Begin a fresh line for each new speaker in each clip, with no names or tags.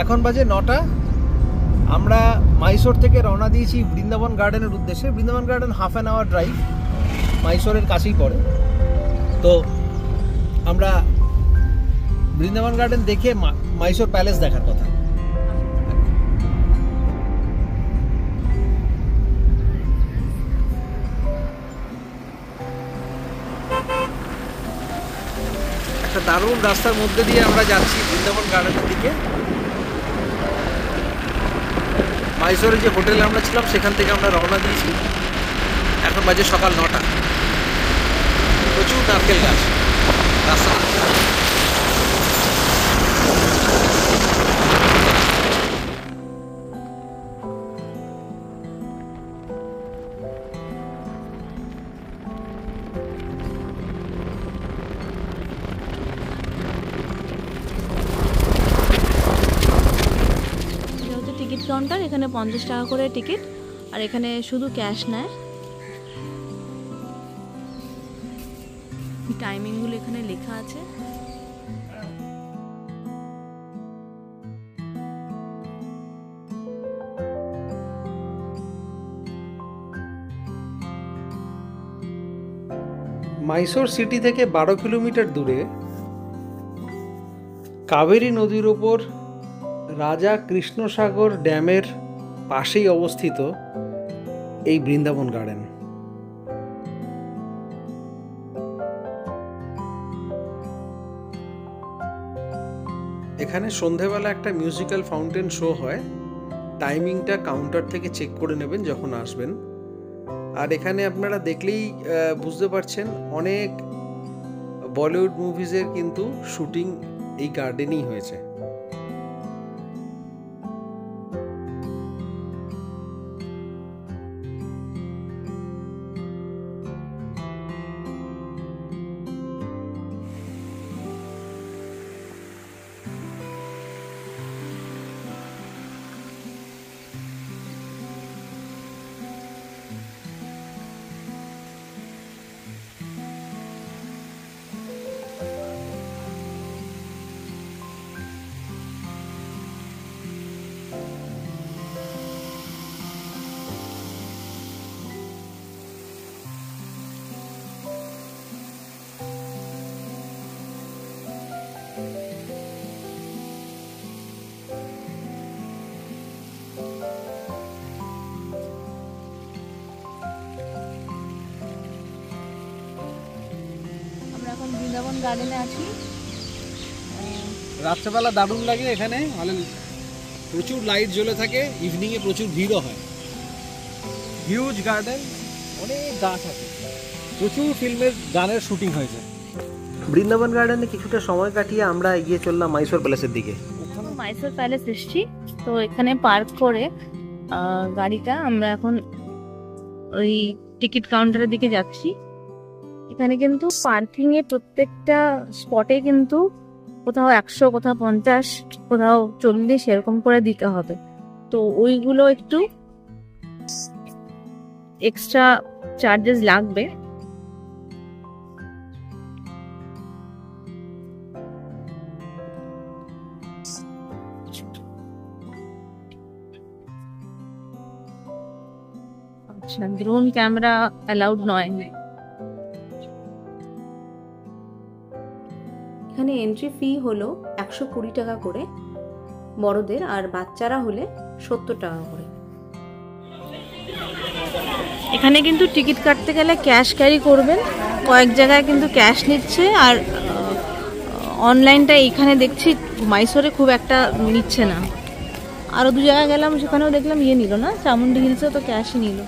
এখন বাজে 9টা। আমরা মাইসোর থেকে রওনা দিয়েছি বৃন্দাবন গার্ডেনের উদ্দেশ্যে। Vrindavan garden half an hour drive, মাইসোরের কাছেই পড়ে। তো আমরা বৃন্দাবন গার্ডেন দেখে মাইসোর প্যালেস দেখার কথা। একটা দারুণ রাস্তার মধ্যে দিয়ে আমরা যাচ্ছি বৃন্দাবন গার্ডেনের দিকে। মাইসোরে যে হোটেলে আমরা ছিলাম সেখান থেকে আমরা রওনা দিয়েছি। এখন বাজে সকাল 9টা। প্রচুর নারকেল গাছ রাস্তা।
টিকিট কাউন্টার, এখানে 50 টাকা করে টিকিট, আর এখানে শুধু ক্যাশ নেয়। টাইমিংগুলো এখানে লেখা আছে।
মাইসোর সিটি থেকে 12 কিলোমিটার দূরে কাবেরী নদীর ওপর রাজা কৃষ্ণসাগর ড্যামের পাশেই অবস্থিত এই বৃন্দাবন গার্ডেন। এখানে সন্ধেবেলা একটা মিউজিক্যাল ফাউন্টেন শো হয়। টাইমিংটা কাউন্টার থেকে চেক করে নেবেন যখন আসবেন। আর এখানে আপনারা দেখলেই বুঝতে পারছেন অনেক বলিউড মুভিজের কিন্তু শুটিং এই গার্ডেনেই হয়েছে।
এখন বৃন্দাবন গার্ডেনে আছি।
রাত্রেবেলা দারুণ লাগে এখানে, মানে প্রচুর লাইট জ্বলে থাকে, ইভিনিং এ প্রচুর ভিড়ও হয়। হিউজ গার্ডেন, অনেক গাছ আছে, প্রচুর ফিল্মের গানের শুটিং হয়েছে। বৃন্দাবন গার্ডেনে কিছুটা সময় কাটিয়ে আমরা এগিয়ে চললাম মাইসোর প্যালেসের দিকে।
মাইসোর প্যালেস এসেছি, তো এখানে পার্ক করে গাড়িটা আমরা এখন ওই টিকিট কাউন্টারের দিকে যাচ্ছি। এখানে কিন্তু পার্কিং এ প্রত্যেকটা স্পটে কিন্তু কোথাও 100, কোথাও 50, কোথাও 40 এরকম করে দিতে হবে। তো ওইগুলো একটু এক্সট্রা চার্জেস লাগবে। আচ্ছা, ড্রোন ক্যামেরা অ্যালাউড নয়।
এখানে এন্ট্রি ফি হলো 120 টাকা করে বড়দের, আর বাচ্চারা হলে 70 টাকা করে।
এখানে কিন্তু টিকিট কাটতে গেলে ক্যাশ ক্যারি করবেন, কয়েক জায়গায় কিন্তু ক্যাশ নিচ্ছে। আর অনলাইনটা এখানে দেখছি মাইসোরে খুব একটা নিচ্ছে না। আরও 2 জায়গায় গেলাম, সেখানেও দেখলাম নিল না, চামুন্ডি হিলসেও তো ক্যাশই নিল।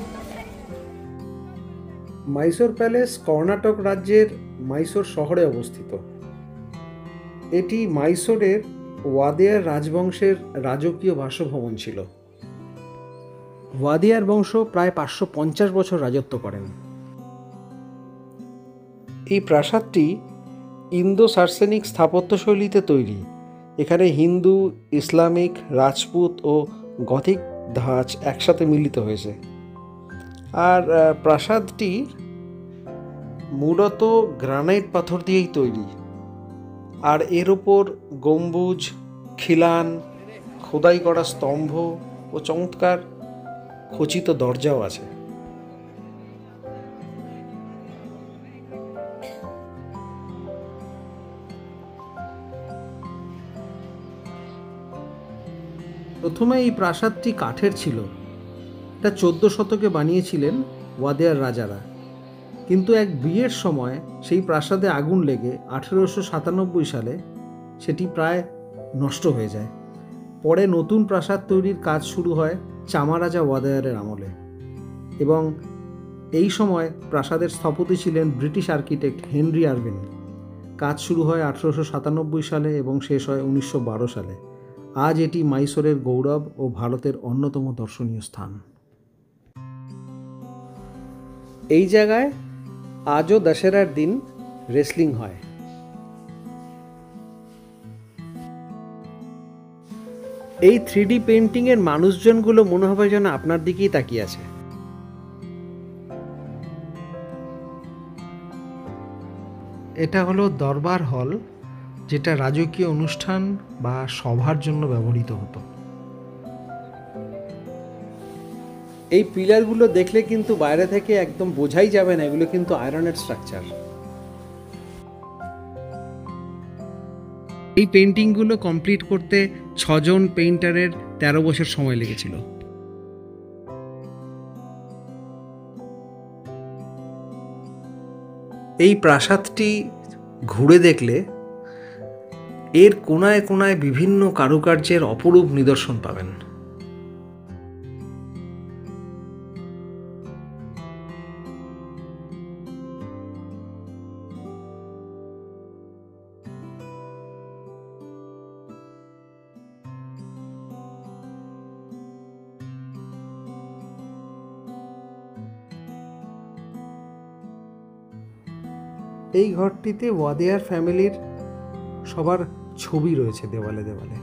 মাইসোর প্যালেস কর্ণাটক রাজ্যের মাইসোর শহরে অবস্থিত। এটি মাইসোরের ওয়াদিয়ার রাজবংশের রাজকীয় বাসভবন ছিল। ওয়াদিয়ার বংশ প্রায় 550 বছর রাজত্ব করেন। এই প্রাসাদটি ইন্দো সার্সেনিক স্থাপত্যশৈলীতে তৈরি। এখানে হিন্দু, ইসলামিক, রাজপুত ও গথিক ধাঁচ একসাথে মিলিত হয়েছে। আর প্রাসাদটি মূলত গ্রানাইট পাথর দিয়েই তৈরি। আর এর ওপর গম্বুজ, খিলান, খোদাই করা স্তম্ভ ও চমৎকার খচিত দরজাও আছে। প্রথমে এই প্রাসাদটি কাঠের ছিল। এটা 14 শতকে বানিয়েছিলেন ওয়াদেয়ার রাজারা, কিন্তু এক বিয়ের সময় সেই প্রাসাদে আগুন লেগে 1897 সালে সেটি প্রায় নষ্ট হয়ে যায়। পরে নতুন প্রাসাদ তৈরির কাজ শুরু হয় চামারাজা ওয়াদেয়ারের আমলে, এবং এই সময় প্রাসাদের স্থপতি ছিলেন ব্রিটিশ আর্কিটেক্ট হেনরি আরভিন। কাজ শুরু হয় 1897 সালে এবং শেষ হয় 1912 সালে। আজ এটি মাইসোরের গৌরব ও ভারতের অন্যতম দর্শনীয় স্থান। এই জায়গায় আজও দশেরার দিন রেসলিং হয়। এই 3D পেন্টিংয়ের মানুষজনগুলো মনে হবে যেন আপনার দিকেই তাকিয়ে আছে। এটা হলো দরবার হল, যেটা রাজকীয় অনুষ্ঠান বা সভার জন্য ব্যবহৃত হতো। এই পিলারগুলো দেখলে কিন্তু বাইরে থেকে একদম বোঝাই যাবে না এগুলো কিন্তু আয়রনের স্ট্রাকচার। এই পেন্টিংগুলো কমপ্লিট করতে 6 জন পেইন্টারের 13 বছর সময় লেগেছিল। এই প্রাসাদটি ঘুরে দেখলে এর কোনায় কোনায় বিভিন্ন কারুকার্যের অপরূপ নিদর্শন পাবেন। এই ঘরটিতে ওয়াদেয়ার ফ্যামিলির সবার ছবি রয়েছে দেওয়ালে দেওয়ালে।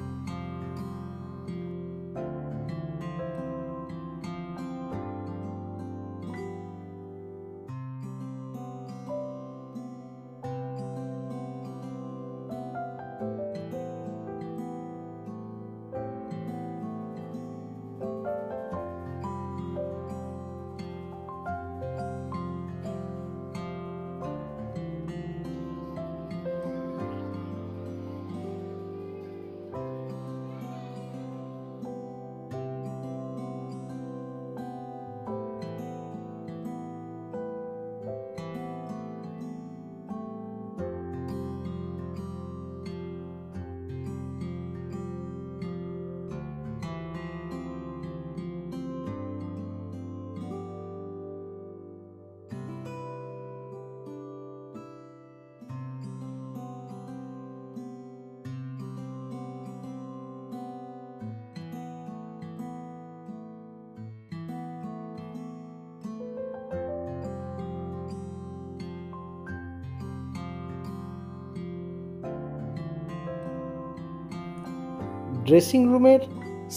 ড্রেসিং রুমের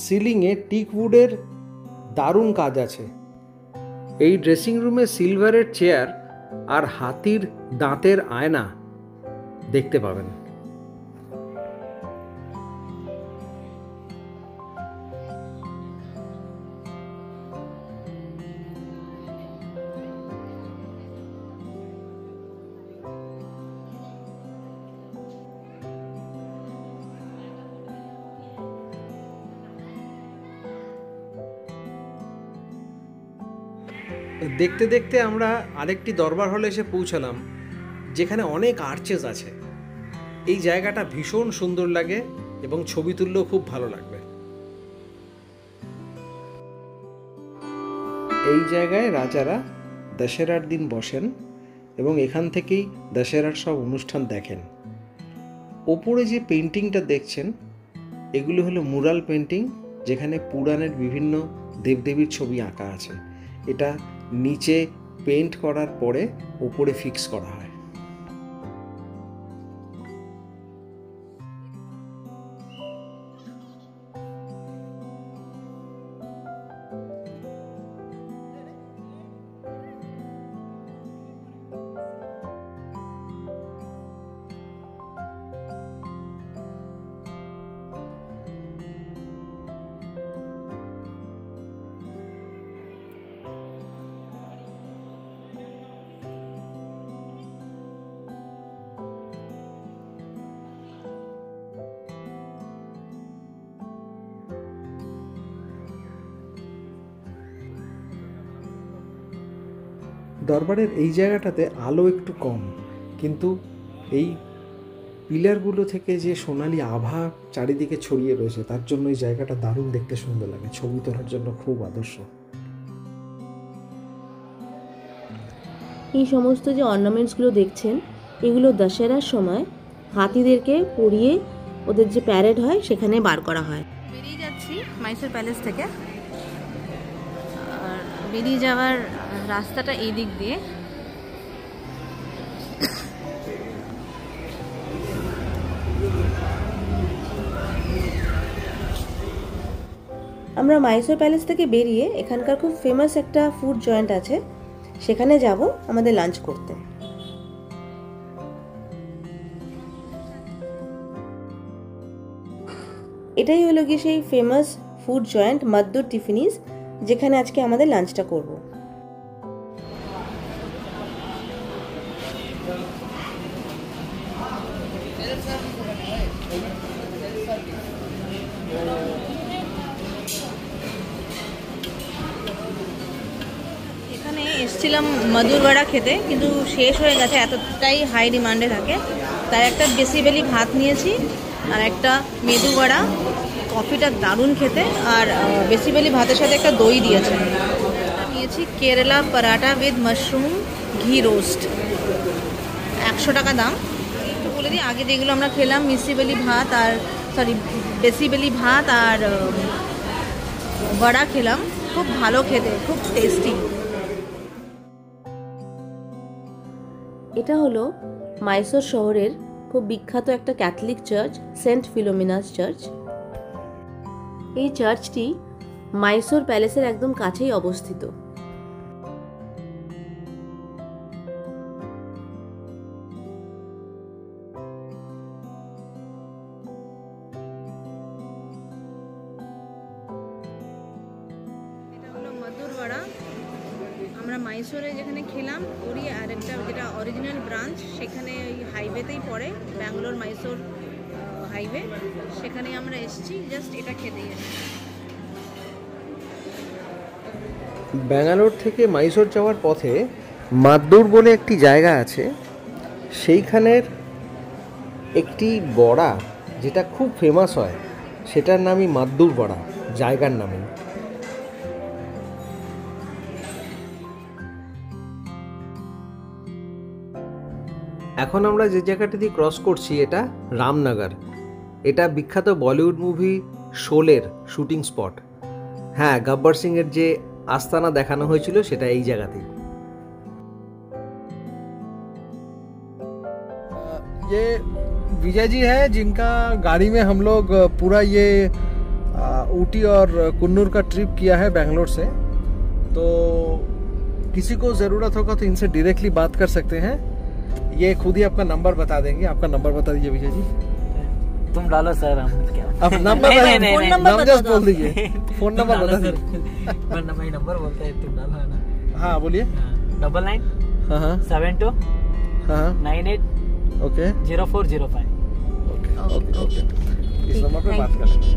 সিলিংয়ে টিকউডের দারুণ কাজ আছে। এই ড্রেসিং রুমে সিলভারের চেয়ার আর হাতির দাঁতের আয়না দেখতে পাবেন। দেখতে দেখতে আমরা আরেকটি দরবার হলে এসে পৌঁছালাম, যেখানে অনেক আর্চেস আছে। এই জায়গাটা ভীষণ সুন্দর লাগে এবং ছবি তুললেও খুব ভালো লাগবে। এই জায়গায় রাজারা দশেরার দিন বসেন এবং এখান থেকেই দশেরার সব অনুষ্ঠান দেখেন। ওপরে যে পেন্টিংটা দেখছেন এগুলো হলো মুরাল পেন্টিং, যেখানে পুরাণের বিভিন্ন দেবদেবীর ছবি আঁকা আছে। এটা নিচে পেন্ট করার পরে ওপরে ফিক্স করা হয়।
দরবারের এই জায়গাটাতে আলো একটু কম, কিন্তু এই পিলারগুলো থেকে যে সোনালি আভা চারিদিকে ছড়িয়ে রয়েছে তার জন্য এই জায়গাটা দারুণ দেখতে সুন্দর লাগে, ছবি তোলার জন্য খুব আদর্শ।
এই সমস্ত যে অর্নামেন্টসগুলো দেখছেন, এগুলো দশেরার সময় হাতিদেরকে পরিয়ে ওদের যে প্যারেড হয় সেখানে বার করা হয়।
বেরিয়ে যাচ্ছি মাইসোর প্যালেস থেকে, আর বেরিয়ে যাওয়ার রাস্তাটা এই দিক দিয়ে।
আমরা মাইসোর প্যালেস থেকে বেরিয়ে এখানকার খুব ফেমাস একটা ফুড জয়েন্ট আছে, সেখানে যাব আমাদের লাঞ্চ করতে। এটাই হলো গিয়ে সেই ফেমাস ফুড জয়েন্ট মাদ্দুর টিফিনিস, যেখানে আজকে আমাদের লাঞ্চটা করব।
এখানে এসেছিলাম মধুর বড়া খেতে, কিন্তু শেষ হয়ে গেছে, এতটাই হাই ডিমান্ডে থাকে। তার একটা বেসিক্যালি ভাত নিয়েছি আর একটা মেদু বড়া। কফিটা দারুণ খেতে, আর বেসিক্যালি ভাতের সাথে একটা দই দিয়েছে। নিয়েছি কেরালা পরাঠা উইথ মাশরুম ঘি রোস্ট, 100 টাকা দাম। একটু বলে দিই, আগে যেগুলো আমরা খেলাম মিসিবেলি ভাত আর বেসিক্যালি ভাত আর বড়া খেলাম, খুব ভালো খেতে, খুব টেস্টি।
এটা হলো মাইসোর শহরের খুব বিখ্যাত একটা ক্যাথলিক চার্চ, সেন্ট ফিলোমিনাস চার্চ। এই চার্চটি মাইসোর প্যালেসের একদম কাছেই অবস্থিত।
এটা হলো মধুর বড়া। আমরা মাইসোরে যেখানে খেলাম ওরই আরেকটা যেটা অরিজিনাল ব্রাঞ্চ, সেখানে ওই হাইওয়েতেই পড়ে, ব্যাঙ্গালোর মাইসোর হাইওয়ে, সেখানেই আমরা এসেছি জাস্ট এটা খেতেই এসেছি।
ব্যাঙ্গালোর থেকে মাইসোর যাওয়ার পথে মাদ্দুর বলে একটি জায়গা আছে, সেইখানের একটি বড়া যেটা খুব ফেমাস হয়, সেটার নামই মাদ্দুর বড়া, জায়গার নামে। এখন আমরা যে জায়গাটি দিয়ে ক্রস করছি এটা রামনগর। এটা বিখ্যাত বলিউড মুভি শোলের শুটিং স্পট। হ্যাঁ, গব্বর সিং এর যে আস্তানা দেখানো হয়েছিল সেটা এই জায়গাতেই।
ये विजय जी है, जिनका गाड़ी में हम लोग पूरा ये ऊटी और कुन्नूर का ट्रिप किया है बेंगलोर से। तो किसी को ज़रूरत होगा तो इनसे डायरेक्टली बात कर सकते हैं। ये खुद ही आपका नंबर बता देंगे। आपका नंबर बता दीजिए विजय जी।
तुम डालो सर, हम क्या
अब नंबर
फोन नंबर बता
जस्ट
दो।
बोल दीजिए, फोन नंबर बता दीजिए।
मैं नंबर बोलता है, तुम डालो ना।
हाँ बोलिए।
99
हाँ हाँ
72
हाँ
98
ओके
0405।
ओके ओके ओके, इस नंबर पे बात कर लेंगे।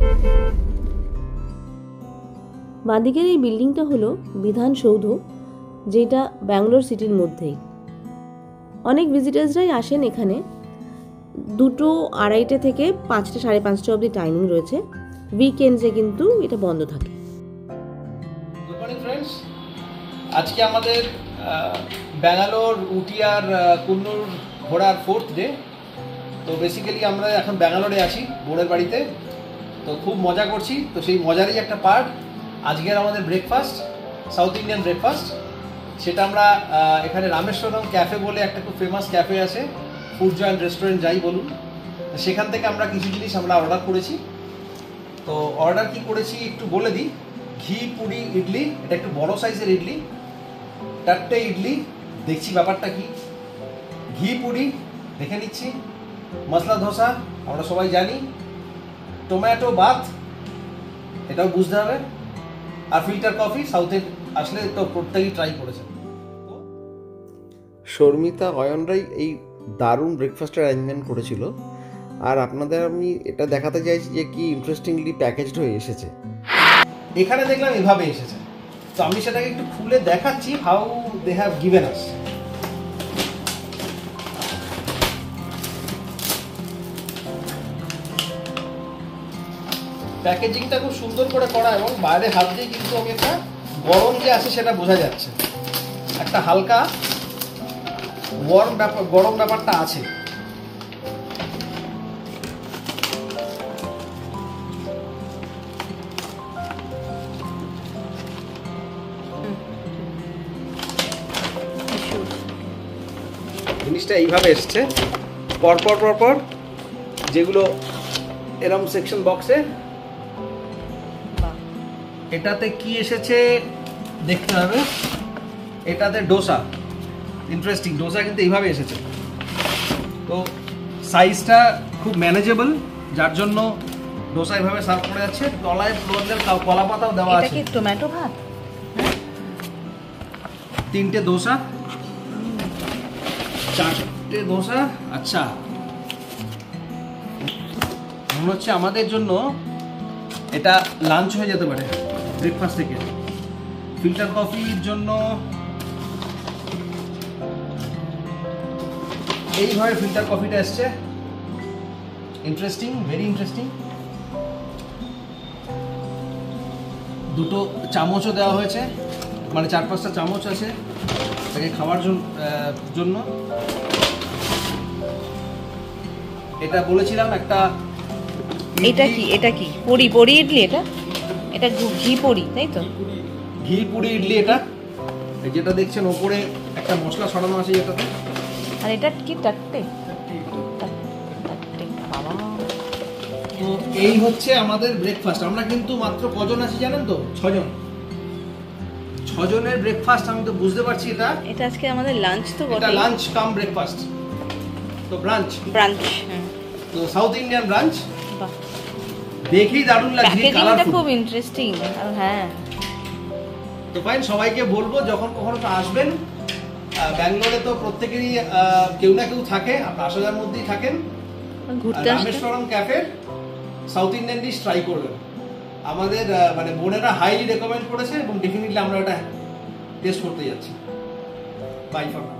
বাঁদিকের এই বিল্ডিংটা হলো বিধান সৌধ, যেটা ব্যাঙ্গালোর সিটির মধ্যেই। অনেক ভিজিটার্সরাই আসেন এখানে। 2টো 2:30 থেকে 5টা 5:30 অবধি টাইমিং রয়েছে। উইকেন্ডসে কিন্তু এটা বন্ধ থাকে।
গুড মর্নিং ফ্রেন্ডস, আজকে আমাদের ব্যাঙ্গালোর উটি আর কুন্নুর ঘোরার 4th ডে। তো বেসিক্যালি আমরা এখন ব্যাঙ্গালোরে আছি বোনের বাড়িতে, তো খুব মজা করছি। তো সেই মজারই একটা পার্ট আজকের আমাদের ব্রেকফাস্ট, সাউথ ইন্ডিয়ান ব্রেকফাস্ট। সেটা আমরা এখানে রামেশ্বরম ক্যাফে বলে একটা খুব ফেমাস ক্যাফে আছে, ফুড জয়েন্ট রেস্টুরেন্ট যাই বলুন, সেখান থেকে আমরা কিছু জিনিস আমরা অর্ডার করেছি। তো অর্ডার কি করেছি একটু বলে দিই। ঘি পুরি ইডলি, এটা একটু বড় সাইজের ইডলি, 4টে ইডলি। দেখছি ব্যাপারটা কি। ঘি পুরি দেখে নিচ্ছি। মশলা ধোসা আমরা সবাই জানি। টমেটো বাথ, এটাও বুঝতে হবে। আর ফিল্টার কফি, সাউথে আসলে তো প্রত্যেকেই ট্রাই করেছেন।
শর্মিতা অয়নরাই এই দারুণ ব্রেকফাস্টের অ্যারেঞ্জমেন্ট করেছিল। আর আপনাদের আমি এটা দেখাতে চাইছি যে কি ইন্টারেস্টিংলি প্যাকেজড হয়ে এসেছে।
এখানে দেখলাম এভাবে এসেছে। তো আমি সেটাকে একটু খুলে দেখাচ্ছি how they have given us. প্যাকেজিংটা খুব সুন্দর করে করা এবং বাইরে হাত দিয়ে কিন্তু আমি একটা গরম যে আছে সেটা বোঝা যাচ্ছে, একটা হালকা গরম ব্যাপারটা আছে। জিনিসটা এইভাবে এসছে পরপর পরপর, যেগুলো এরম সেকশন বক্সে। এটাতে কি এসেছে দেখতে হবে। এটাতে ডোসা, ইন্টারেস্টিং, ডোসা কিন্তু এইভাবে এসেছে। তো সাইজটা খুব ম্যানেজেবল, যার জন্য ডোসা এইভাবে সার্ভ করে যাচ্ছে। তলায় কলা পাতাও দেওয়া আছে।
এটা কি টমেটো ভাত?
3টে ডোসা, 4টে ডোসা। আচ্ছা, মনে হচ্ছে আমাদের জন্য এটা লাঞ্চ হয়ে যেতে পারে ব্রেকফাস্ট থেকে। ফিল্টার কফির জন্য এইভাবে ফিল্টার কফিটা এসছে। Interesting, very interesting. দুটো চামচও দেওয়া হয়েছে, মানে 4-5টা চামচ আছে তাকে খাওয়ার জন্য। এটা বলেছিলাম একটা।
এটা কি, এটা কি পরি পরি ইডলি? এটা এটা ঘি পরি, তাই তো?
ঘি পুরি ইডলি এটা, যেটা দেখছেন ওপরে একটা মশলা ছড়ানো আছে যেটাতে।
আর এটা কি টাট্টে? বাবা,
তো এই হচ্ছে আমাদের ব্রেকফাস্ট। আমরা কিন্তু মাত্র কজন আছি জানেন তো? 6 জন। 6 জনের ব্রেকফাস্ট আমি তো বুঝতে পারছি।
এটা আজকে আমাদের লাঞ্চ তো বটে।
এটা লাঞ্চ কাম ব্রেকফাস্ট, তো ব্রাঞ্চ। তো সাউথ ইন্ডিয়ান ব্রাঞ্চ।
বাহ,
দেখেই দারুণ লাগছে,
প্যাকেজিংটা
কালারফুল।
খুব ইন্টারেস্টিং। আর হ্যাঁ,
তো ফাইন, সবাইকে বলবো যখন কখনো আসবেন ব্যাঙ্গালোরে, তো প্রত্যেকেরই কেউ না কেউ থাকে, আপনার আসার মধ্যেই থাকেন।
ঘুরতে আসতে
Rameswaram cafe south Indian dish try করবেন। আমাদের মানে বোনেরা হাইলি রেকমেন্ড করেছে এবং ডেফিনেটলি আমরা এটা টেস্ট করতে যাচ্ছি। By for now.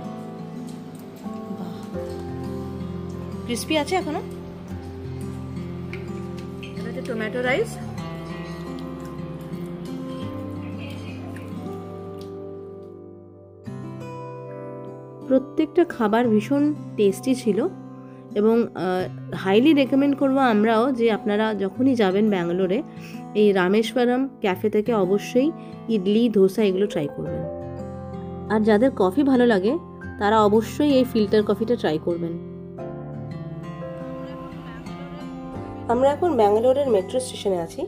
ক্রিস্পি আছে এখনো। এটা হচ্ছে টমেটো রাইস।
প্রত্যেকটা খাবার ভীষণ টেস্টি ছিল এবং হাইলি রেকমেন্ড করবো আমরাও যে আপনারা যখনই যাবেন ব্যাঙ্গালোরে এই রামেশ্বরম ক্যাফে থেকে অবশ্যই ইডলি, ধোসা এগুলো ট্রাই করবেন। আর যাদের কফি ভালো লাগে তারা অবশ্যই এই ফিল্টার কফিটা ট্রাই করবেন। আমরা এখন ব্যাঙ্গালোরের মেট্রো স্টেশনে আছি।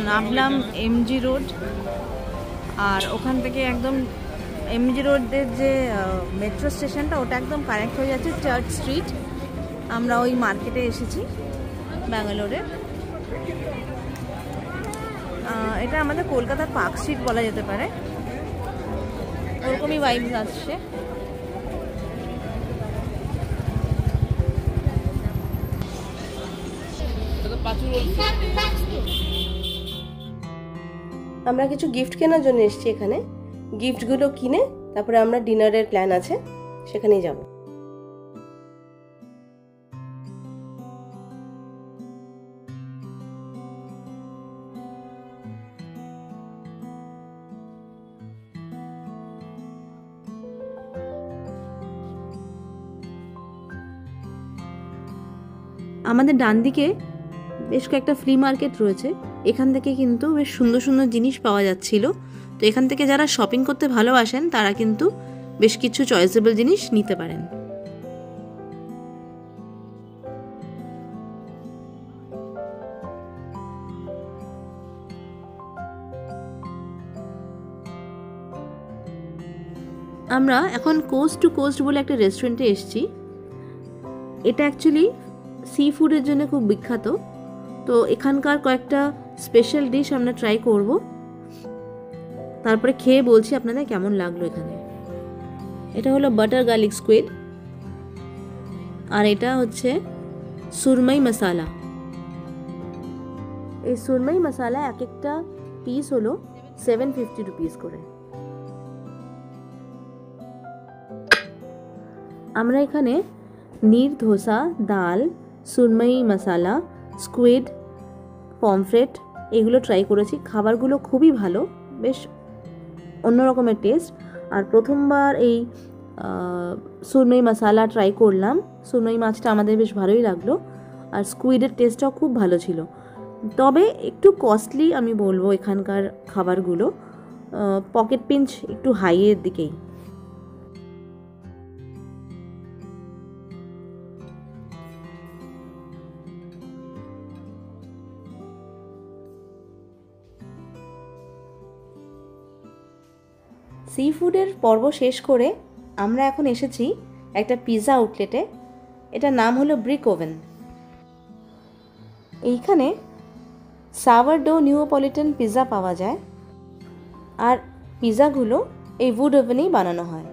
নামলাম এমজি রোড, আর ওখান থেকে একদম এমজি রোডের যে মেট্রো স্টেশনটা ওটা একদম কানেক্ট হয়ে যাচ্ছে চার্চ স্ট্রিট। আমরা ওই মার্কেটে এসেছি ব্যাঙ্গালোরে। এটা আমাদের কলকাতার পার্ক স্ট্রিট বলা যেতে পারে, ওরকমই ভাইবস আসছে।
আমরা কিছু গিফট কেনার জন্য এসেছি এখানে। গিফটগুলো কিনে তারপরে আমরা ডিনারের প্ল্যান আছে, সেখানেই যাব। আমাদের ডান দিকে বেশ কয়েকটা ফ্লি মার্কেট রয়েছে, এখান থেকে কিন্তু বেশ সুন্দর সুন্দর জিনিস পাওয়া যাচ্ছিল। তো এখান থেকে যারা শপিং করতে ভালোবাসেন তারা কিন্তু বেশ কিছু চয়েসেবল জিনিস নিতে পারেন। আমরা এখন কোস্ট টু কোস্ট বলে একটা রেস্টুরেন্টে এসেছি। এটা অ্যাকচুয়ালি সি ফুডের জন্য খুব বিখ্যাত। তো এখানকার কয়েকটা স্পেশাল ডিশ আমরা ট্রাই করব, তারপরে খেয়ে বলছি আপনাদের কেমন লাগলো এখানে। এটা হলো বাটার গার্লিক স্কুইড, আর এটা হচ্ছে সুরমাই মশালা। এই সুরমাই মশালা এক একটা পিস হলো 750 রুপিস করে। আমরা এখানে নীর ধোসা, ডাল, সুরমাই মশালা, স্কুইড, পমফ্রেট এগুলো ট্রাই করেছি। খাবারগুলো খুবই ভালো, বেশ অন্যরকমের টেস্ট। আর প্রথমবার এই সুরমাই মশালা ট্রাই করলাম। সুরমাই মাছটা আমাদের বেশ ভালোই লাগলো, আর স্কুইডের টেস্টটাও খুব ভালো ছিল। তবে একটু কস্টলি আমি বলবো এখানকার খাবারগুলো, পকেট পিঞ্চ একটু হাইয়ের দিকেই। সি ফুডের পর্ব শেষ করে আমরা এখন এসেছি একটা পিৎজা আউটলেটে। এটার নাম হলো ব্রিক ওভেন। এইখানে সাওয়ারডো নিওপলিটান পিৎজা পাওয়া যায়, আর পিৎজাগুলো এই উড ওভেনেই বানানো হয়।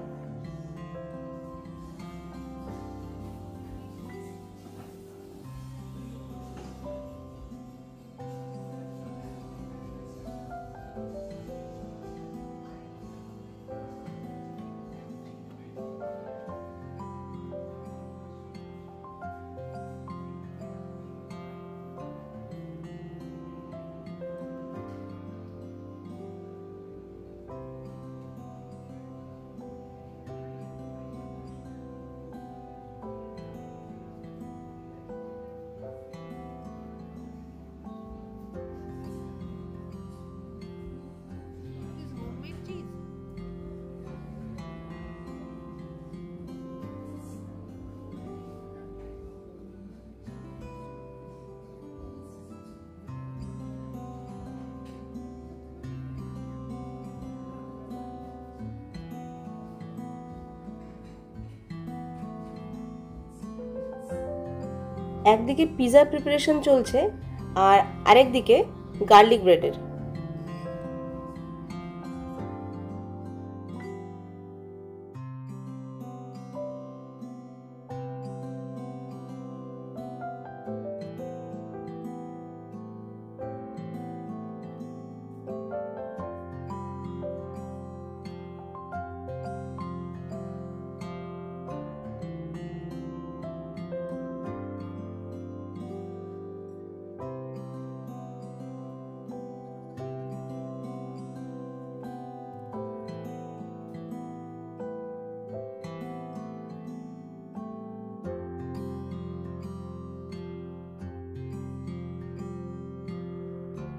একদিকে পিৎজার প্রিপারেশন চলছে, আর আরেকদিকে গার্লিক ব্রেডের।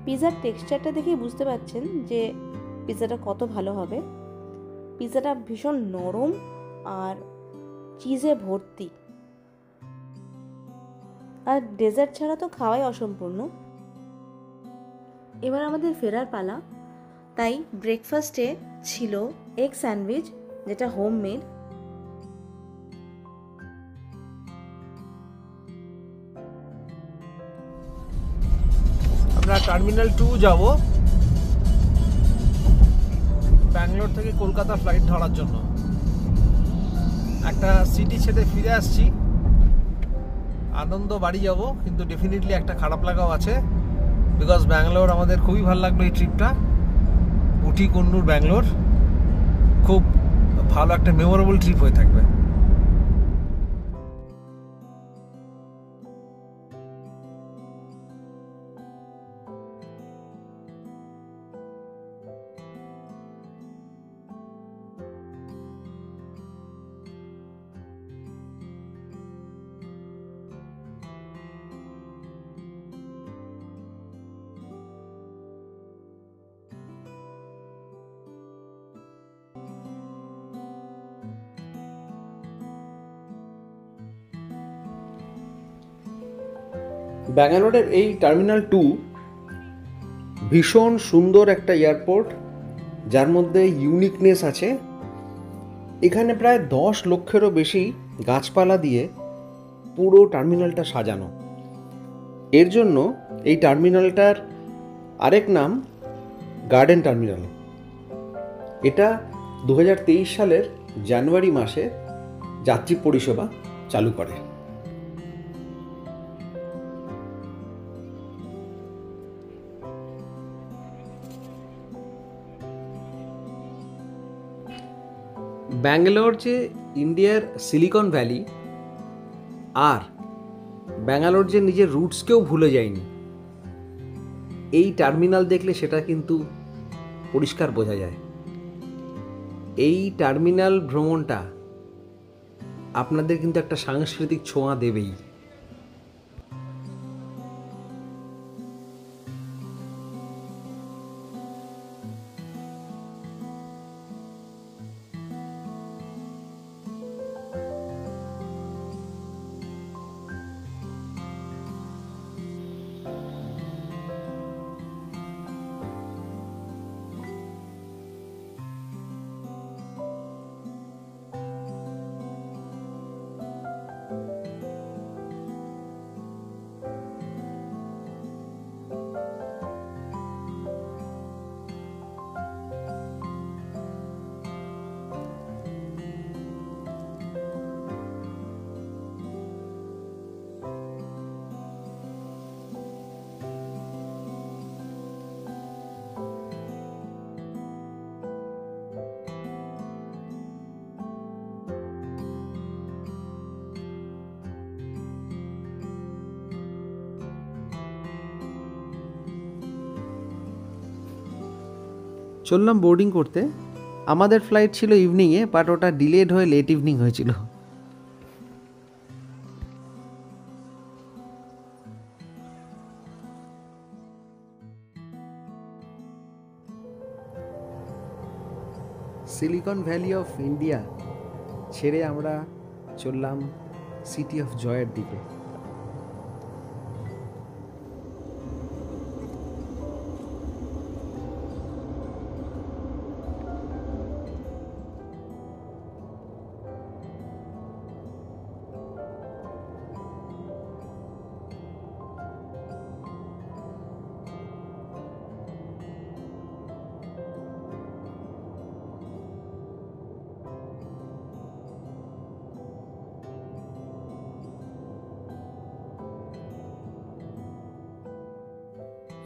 পিৎজার টেক্সচারটা দেখেই বুঝতে পারছেন যে পিৎজাটা কত ভালো হবে। পিৎজাটা ভীষণ নরম আর চিজে ভর্তি, আর ডেজার্ট ছাড়া তো খাওয়াই অসম্পূর্ণ। এবার আমাদের ফেরার পালা, তাই ব্রেকফাস্টে ছিল এগ স্যান্ডউইচ, যেটা হোমমেড।
আমরা টার্মিনাল 2 যাব ব্যাঙ্গালোর থেকে কলকাতা ফ্লাইট ধরার জন্য। একটা সিটি ছেড়ে ফিরে আসছি, আনন্দ বাড়ি যাব, কিন্তু ডেফিনেটলি একটা খারাপ লাগাও আছে, বিকজ ব্যাঙ্গালোর আমাদের খুবই ভালো লাগলো এই ট্রিপটা। উটি কন্নুর ব্যাঙ্গালোর খুব ভালো একটা মেমোরেবল ট্রিপ হয়ে থাকবে।
ব্যাঙ্গালোরের এই টার্মিনাল 2 ভীষণ সুন্দর একটা এয়ারপোর্ট, যার মধ্যে ইউনিকনেস আছে। এখানে প্রায় 10 লক্ষেরও বেশি গাছপালা দিয়ে পুরো টার্মিনালটা সাজানো। এর জন্য এই টার্মিনালটার আরেক নাম গার্ডেন টার্মিনাল। এটা 2023 সালের জানুয়ারি মাসে যাত্রী পরিষেবা চালু করে। ব্যাঙ্গালোর যে ইন্ডিয়ার সিলিকন ভ্যালি, আর ব্যাঙ্গালোর যে নিজের রুটসকেও ভুলে যায়নি, এই টার্মিনাল দেখলে সেটা কিন্তু পরিষ্কার বোঝা যায়। এই টার্মিনাল ভ্রমণটা আপনাদের কিন্তু একটা সাংস্কৃতিক ছোঁয়া দেবেই। চললাম বোর্ডিং করতে। আমাদের ফ্লাইট ছিল ইভিনিংয়ে, বাট ওটা ডিলেড হয়ে লেট ইভিনিং হয়েছিল। সিলিকন ভ্যালি অফ ইন্ডিয়া ছেড়ে আমরা চললাম সিটি অফ জয়ের দিকে।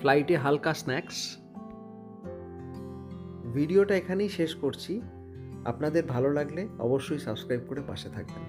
ফ্লাইটে হালকা স্ন্যাক্স। ভিডিওটা এখানেই শেষ করছি। আপনাদের ভালো লাগলে অবশ্যই সাবস্ক্রাইব করে পাশে থাকবেন।